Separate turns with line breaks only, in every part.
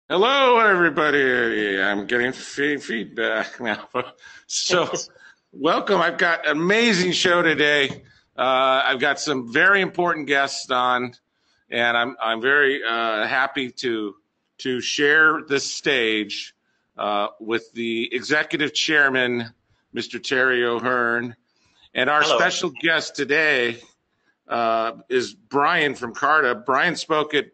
Hello, everybody. I'm getting feedback now. So, welcome. I've got an amazing show today. I've got some very important guests on, and I'm very happy to share this stage with the executive chairman, Mr. Terry O'Hearn, and our
Hello.
special guest today is Brian from CARTA. Brian spoke at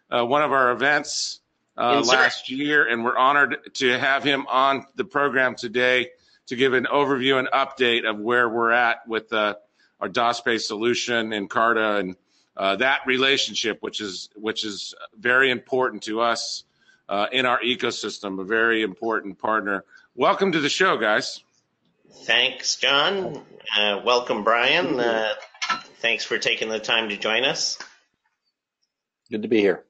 one of our events last year, and we're honored to have him on the program today to give an overview and update of where we're at with our DasPay solution and CARTA and that relationship, which is very important to us in our ecosystem, a very important partner. Welcome to the show, guys.
Thanks, John. Welcome, Brian. Thanks for taking the time to join us.
Good to be here.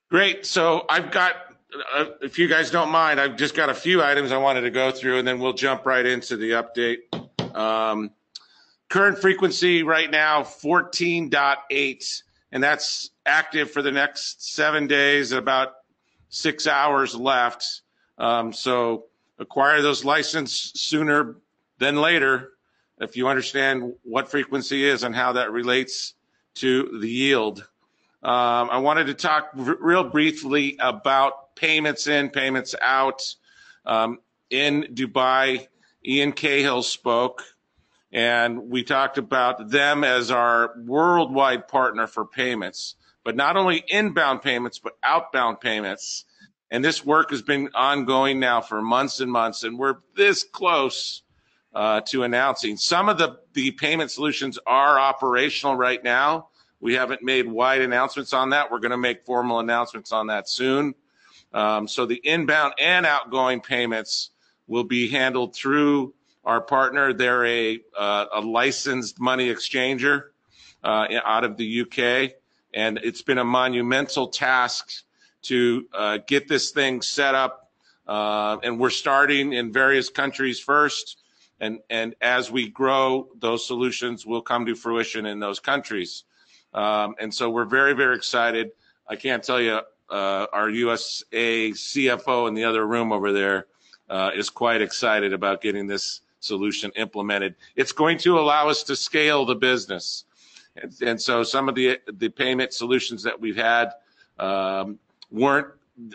Great. So I've got, if you guys don't mind, I've just got a few items I wanted to go through, and then we'll jump right into the update. Current frequency right now, 14.8, and that's active for the next 7 days, about 6 hours left. So acquire those licenses sooner than later if you understand what frequency is and how that relates to the yield. I wanted to talk real briefly about payments in, payments out. In Dubai, Ian Cahill spoke, and we talked about them as our worldwide partner for payments, but not only inbound payments, but outbound payments. And this work has been ongoing now for months and months, and we're this close to announcing. Some of the payment solutions are operational right now. We haven't made wide announcements on that. We're going to make formal announcements on that soon. So the inbound and outgoing payments will be handled through our partner. They're a licensed money exchanger out of the UK, and it's been a monumental task to get this thing set up. And we're starting in various countries first, and as we grow, those solutions will come to fruition in those countries. And so we're very, very excited. I can't tell you, our USA CFO in the other room over there is quite excited about getting this solution implemented. It's going to allow us to scale the business. And so some of the payment solutions that we've had didn't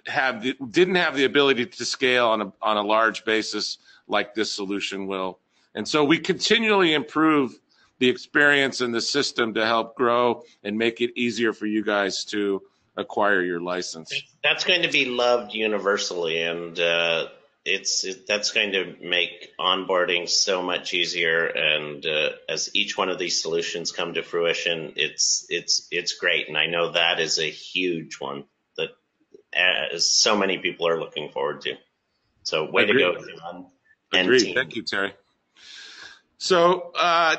have the ability to scale on a large basis like this solution will. And so we continually improve the experience in the system to help grow and make it easier for you guys to acquire your license.
That's going to be loved universally, and that's going to make onboarding so much easier. And as each one of these solutions come to fruition, it's great. And I know that is a huge one that so many people are looking forward to. So way to go, John.
Agreed. Thank you, Terry. So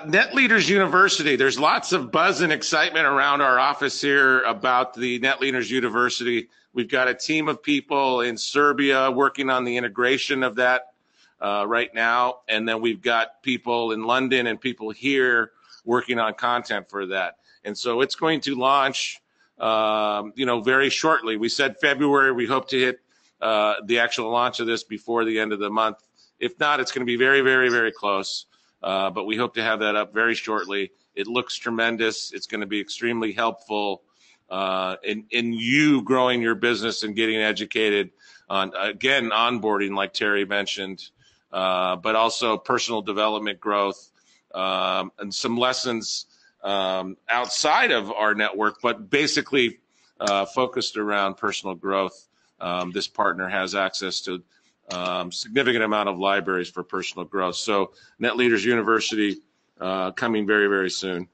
Net Leaders University, there's lots of buzz and excitement around our office here about the Net Leaders University. We've got a team of people in Serbia working on the integration of that right now. And then we've got people in London and people here working on content for that. And so it's going to launch, very shortly. We said February. We hope to hit the actual launch of this before the end of the month. If not, it's going to be very, very, very close. But we hope to have that up very shortly. It looks tremendous. It's going to be extremely helpful in you growing your business and getting educated on, again, onboarding, like Terry mentioned, but also personal development growth and some lessons outside of our network, but basically focused around personal growth. This partner has access to significant amount of libraries for personal growth. So Net Leaders University coming very, very soon.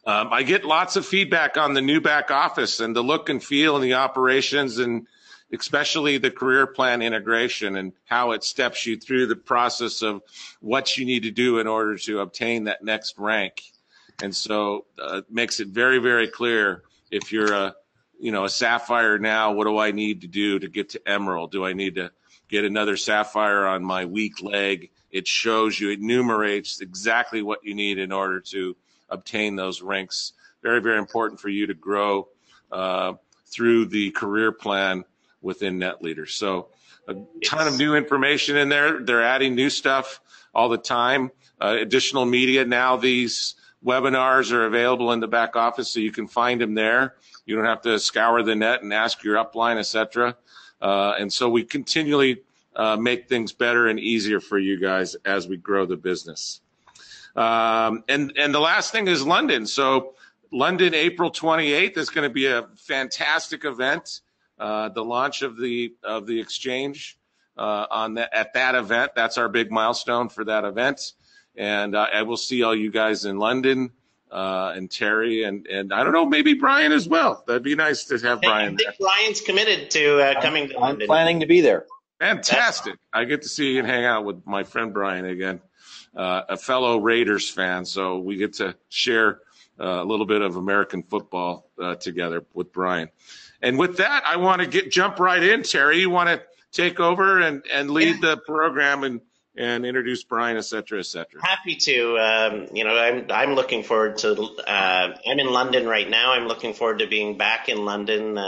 I get lots of feedback on the new back office and the look and feel and the operations, and especially the career plan integration and how it steps you through the process of what you need to do in order to obtain that next rank. And so it makes it very, very clear if you're a Sapphire now, what do I need to do to get to Emerald? Do I need to get another Sapphire on my weak leg? It shows you, it enumerates exactly what you need in order to obtain those ranks. Very, very important for you to grow through the career plan within NetLeader. So a ton of new information in there. They're adding new stuff all the time. Additional media. Now these webinars are available in the back office, so you can find them there. You don't have to scour the net and ask your upline, etc. And so we continually make things better and easier for you guys as we grow the business. And the last thing is London. So London, April 28th is going to be a fantastic event. The launch of the exchange at that event. That's our big milestone for that event. And I will see all you guys in London, and Terry, and I don't know, maybe Brian as well. That'd be nice to have Brian there.
I think Brian's committed to coming to London.
I'm planning to be there.
Fantastic. I get to see and hang out with my friend Brian again, a fellow Raiders fan. So we get to share a little bit of American football together with Brian. And with that, I want to jump right in. Terry, you want to take over and lead the program and introduce Brian, et cetera, et cetera.
Happy to. I'm looking forward to. I'm in London right now. I'm looking forward to being back in London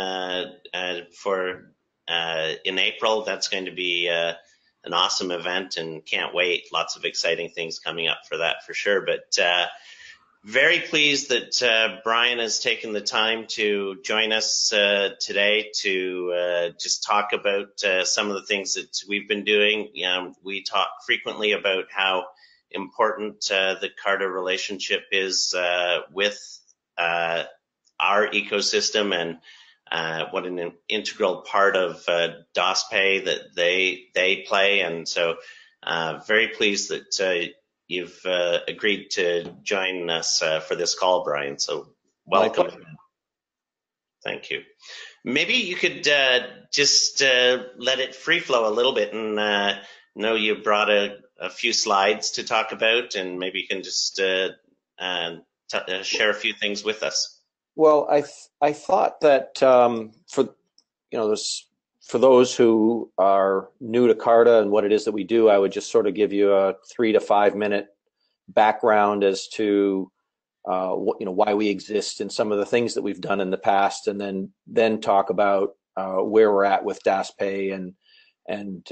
in April. That's going to be an awesome event, and can't wait. Lots of exciting things coming up for that for sure. But very pleased that Brian has taken the time to join us today to just talk about some of the things that we've been doing. We talk frequently about how important the CARTA relationship is with our ecosystem, and what an integral part of DasPay that they play. And so very pleased that you've agreed to join us for this call, Brian. So welcome. Thank you. Maybe you could just let it free flow a little bit, and know you brought a few slides to talk about, and maybe you can just share a few things with us.
Well, I thought that for those who are new to CARTA and what it is that we do, I would just sort of give you a 3 to 5 minute background as to why we exist and some of the things that we've done in the past, and then talk about where we're at with DasPay and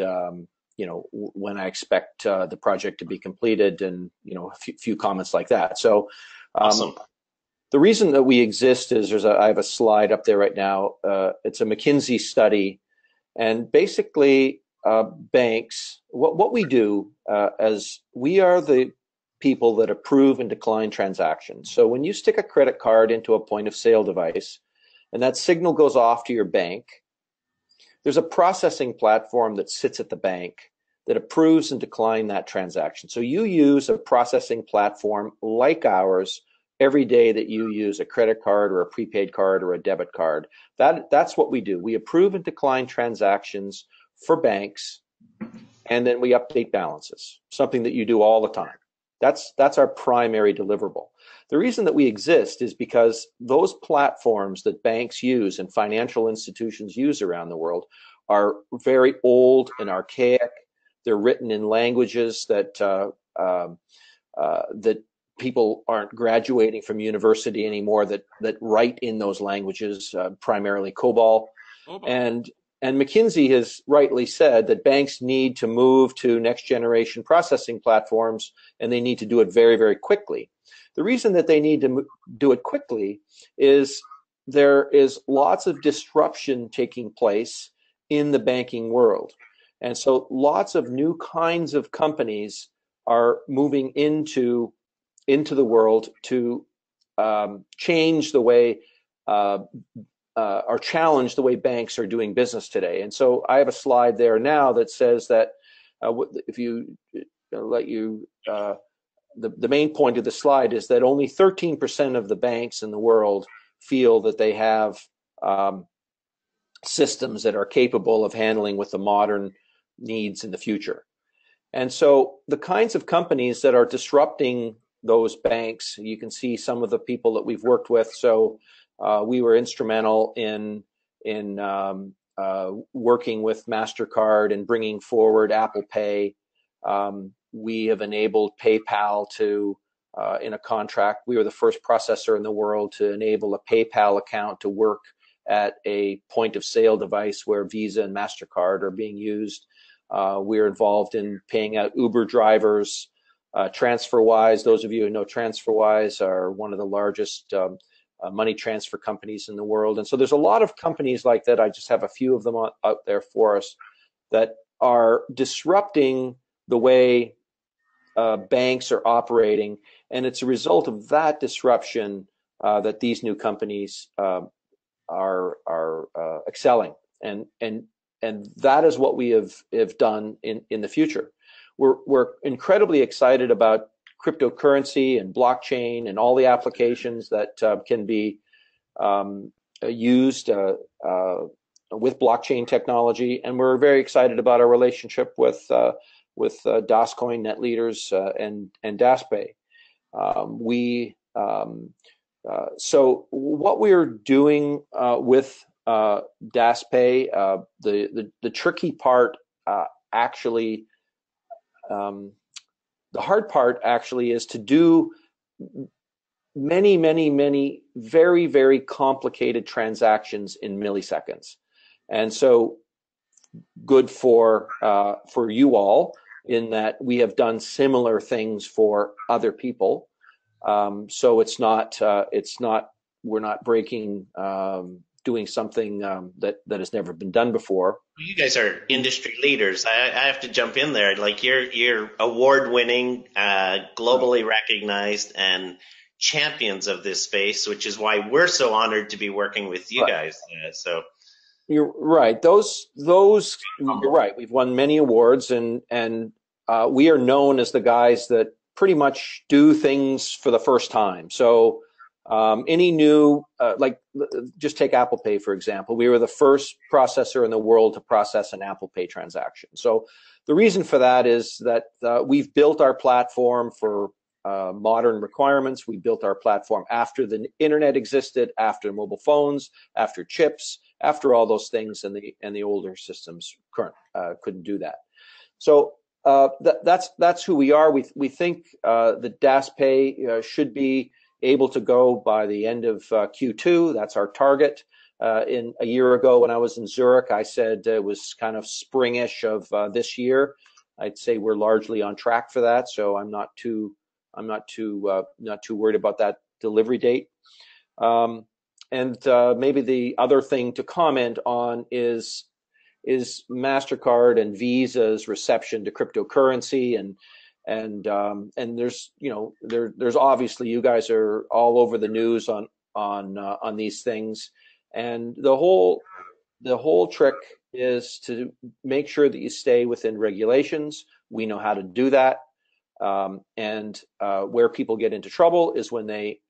when I expect the project to be completed, and a few comments like that. So
awesome.
The reason that we exist is I have a slide up there right now. It's a McKinsey study, and basically banks, what we do as we are the people that approve and decline transactions. So when you stick a credit card into a point of sale device and that signal goes off to your bank, there's a processing platform that sits at the bank that approves and declines that transaction. So you use a processing platform like ours every day that you use a credit card or a prepaid card or a debit card. That's what we do. We approve and decline transactions for banks, and then we update balances, something that you do all the time. That's our primary deliverable. The reason that we exist is because those platforms that banks use and financial institutions use around the world are very old and archaic. They're written in languages that that people aren't graduating from university anymore that write in those languages, primarily COBOL. And McKinsey has rightly said that banks need to move to next generation processing platforms, and they need to do it very, very quickly. The reason that they need to do it quickly is there is lots of disruption taking place in the banking world. And so lots of new kinds of companies are moving into the world to change the way or challenge the way banks are doing business today. And so I have a slide there now that says that if you the main point of the slide is that only 13% of the banks in the world feel that they have systems that are capable of handling with the modern needs in the future. And so the kinds of companies that are disrupting those banks, you can see some of the people that we've worked with. So we were instrumental in working with MasterCard and bringing forward Apple Pay. We have enabled PayPal to, in a contract, we were the first processor in the world to enable a PayPal account to work at a point of sale device where Visa and MasterCard are being used. We're involved in paying out Uber drivers. TransferWise, those of you who know TransferWise are one of the largest money transfer companies in the world. And so there's a lot of companies like that. I just have a few of them out there for us that are disrupting the way banks are operating. And it's a result of that disruption that these new companies are excelling. And that is what we have done in the future. We're incredibly excited about cryptocurrency and blockchain and all the applications that can be used with blockchain technology, and we're very excited about our relationship with DasCoin, NetLeaders, and DasPay. So what we're doing with DasPay, the tricky part actually. The hard part actually is to do many very, very complicated transactions in milliseconds. And so good for you all in that we have done similar things for other people. So it's not we're not breaking doing something that has never been done before.
You guys are industry leaders. I have to jump in there. Like you're award-winning, globally recognized, and champions of this space, which is why we're so honored to be working with you guys. So
you're right. Those you're right. We've won many awards, and we are known as the guys that pretty much do things for the first time. So. Any new, like just take Apple Pay, for example. We were the first processor in the world to process an Apple Pay transaction. So the reason for that is that we've built our platform for modern requirements. We built our platform after the internet existed, after mobile phones, after chips, after all those things, and the older systems couldn't do that. So that's who we are. We think that DasPay should be able to go by the end of Q2. That's our target. In a year ago when I was in Zurich, I said it was kind of springish of this year. I'd say we're largely on track for that. So I'm not too worried about that delivery date. And maybe the other thing to comment on is MasterCard and Visa's reception to cryptocurrency, and there's there's obviously, you guys are all over the news on these things, and the whole trick is to make sure that you stay within regulations. We know how to do that, and where people get into trouble is when they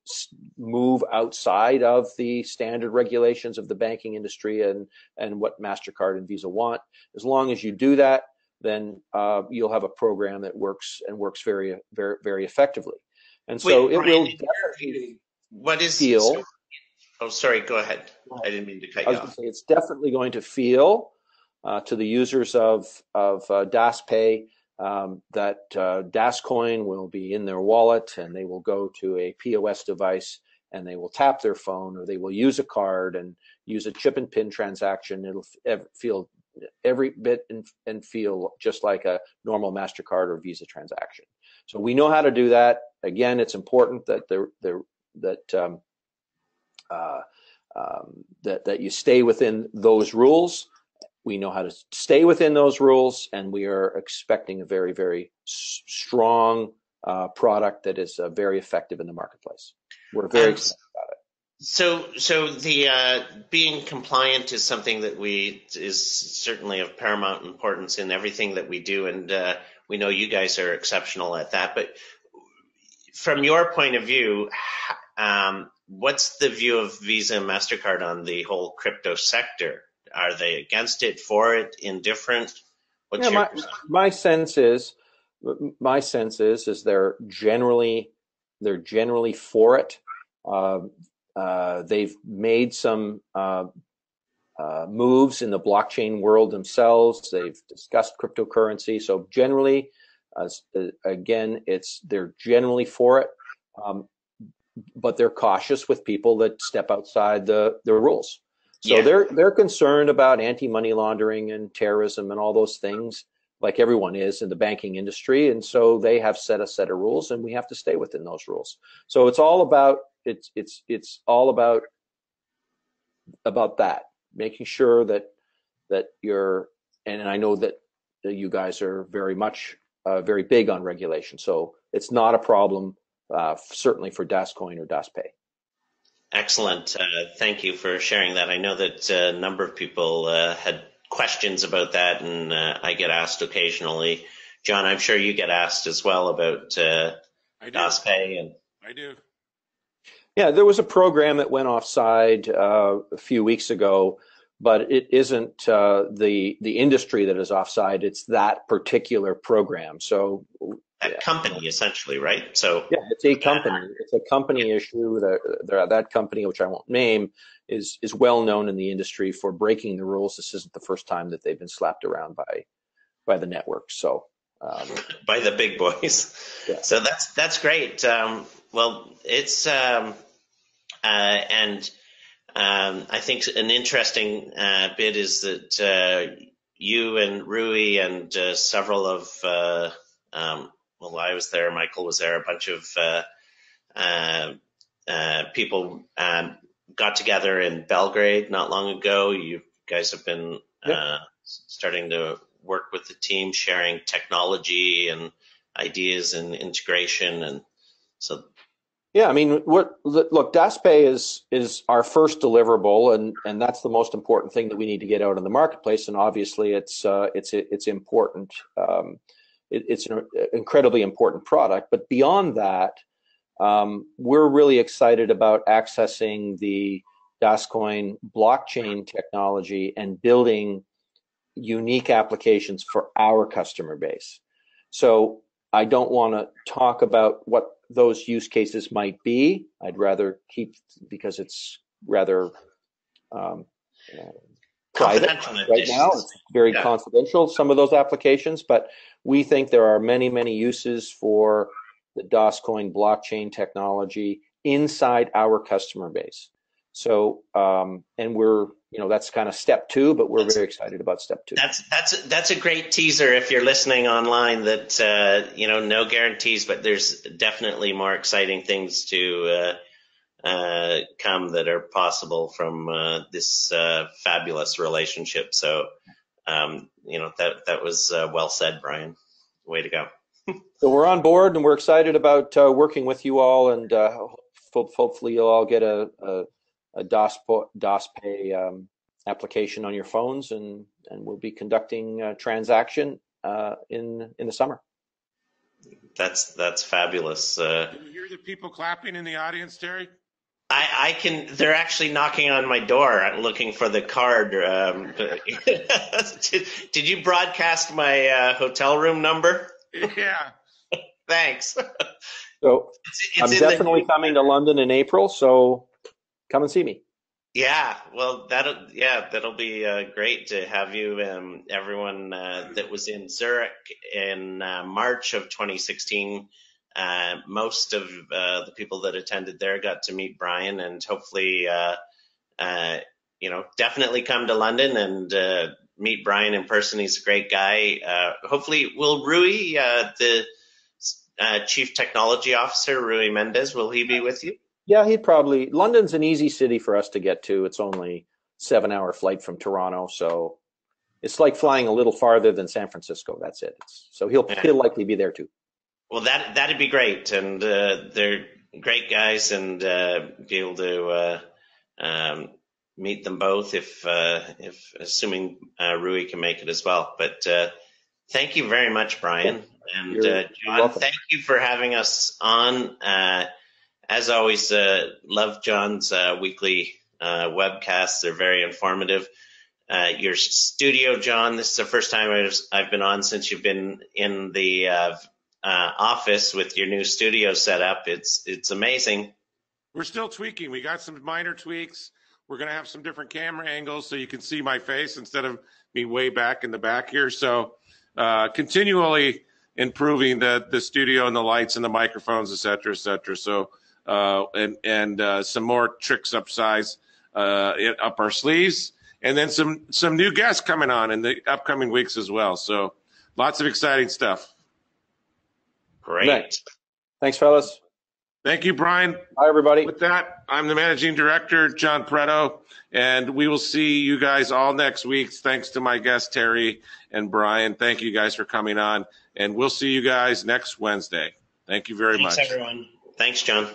move outside of the standard regulations of the banking industry and what MasterCard and Visa want. As long as you do that, then you'll have a program that works very, very, very effectively. And so
Wait,
it
Brian,
will definitely
feel. Oh, sorry, go ahead. I didn't mean to cut you off.
It's definitely going to feel to the users of DasPay that DasCoin will be in their wallet, and they will go to a POS device and they will tap their phone, or they will use a card and use a chip and pin transaction. It'll feel every bit and feel just like a normal MasterCard or Visa transaction. So we know how to do that. Again, it's important that that you stay within those rules. We know how to stay within those rules, and we are expecting a very, very strong product that is very effective in the marketplace. We're very excited about it.
So the being compliant is something that is certainly of paramount importance in everything that we do, and we know you guys are exceptional at that. But from your point of view, what's the view of Visa and MasterCard on the whole crypto sector? Are they against it, for it, indifferent? What's your
my sense is they're generally for it. They've made some moves in the blockchain world themselves. They've discussed cryptocurrency. So generally, again, they're generally for it, but they're cautious with people that step outside the rules. So they're concerned about anti-money laundering and terrorism and all those things, like everyone is in the banking industry. And so they have set a set of rules, and we have to stay within those rules. So it's all about about that, making sure that you're, and I know that you guys are very much very big on regulation. So it's not a problem, certainly for DasCoin or DasPay.
Excellent. Thank you for sharing that. I know that a number of people had questions about that, and I get asked occasionally. John, I'm sure you get asked as well about DasPay. And
I do.
Yeah, there was a program that went offside a few weeks ago, but it isn't the industry that is offside. It's that particular program. So
that company, essentially, right? So
yeah, it's a company. It's a company issue. That company, which I won't name, is well known in the industry for breaking the rules. This isn't the first time that they've been slapped around by the network. So
by the big boys.
Yeah.
So that's great. Well, it's and I think an interesting bit is that you and Rui and several of well, I was there, Michael was there, a bunch of people got together in Belgrade not long ago. You guys have been starting to work with the team, sharing technology and ideas and integration, and so.
Yeah, I mean, look, DasPay is our first deliverable, and that's the most important thing that we need to get out in the marketplace. And obviously, it's important. It's an incredibly important product. But beyond that, we're really excited about accessing the DasCoin blockchain technology and building unique applications for our customer base. So I don't want to talk about what those use cases might be. I'd rather keep, because it's rather private right now. It's very confidential, some of those applications, but we think there are many, many uses for the DasCoin blockchain technology inside our customer base. So, and we're, that's kind of step two, but we're very excited about step two.
That's a great teaser if you're listening online, that, no guarantees, but there's definitely more exciting things to come that are possible from this fabulous relationship. So, that was well said, Brian. Way to go.
So we're on board, and we're excited about working with you all, and hopefully you'll all get a DasPay application on your phones, and we'll be conducting a transaction in the summer.
That's fabulous.
Can you hear the people clapping in the audience, Terry?
I can. They're actually knocking on my door looking for the card. Did you broadcast my hotel room number?
Yeah.
Thanks.
So I'm definitely coming to London in April, so come and see me.
Yeah, well, that'll be great to have you. Everyone that was in Zurich in March of 2016. Most of the people that attended there got to meet Brian, and hopefully, definitely come to London and meet Brian in person. He's a great guy. Hopefully, will Rui, the Chief Technology Officer, Rui Mendez, will he be with you?
Yeah, London's an easy city for us to get to. It's only 7-hour flight from Toronto, so it's like flying a little farther than San Francisco. That's it. So he'll likely be there too.
Well, that'd be great, and they're great guys, and be able to meet them both if assuming Rui can make it as well. But thank you very much, Brian, and John. Thank you for having us on. As always, love John's weekly webcasts. They're very informative. Your studio, John, this is the first time I've been on since you've been in the office with your new studio set up. It's amazing.
We're still tweaking. We got some minor tweaks. We're going to have some different camera angles so you can see my face instead of me way back in the back here. So continually improving the studio and the lights and the microphones, et cetera, et cetera. So and some more tricks upsize. up our sleeves, and then some new guests coming on in the upcoming weeks as well. So lots of exciting stuff.
Great.
Thanks, fellas.
Thank you, Brian.
Bye, everybody.
With that, I'm the Managing Director, John Preto, and we will see you guys all next week. Thanks to my guests, Terry and Brian. Thank you guys for coming on, and we'll see you guys next Wednesday. Thank you very much.
Thanks, everyone. Thanks, John.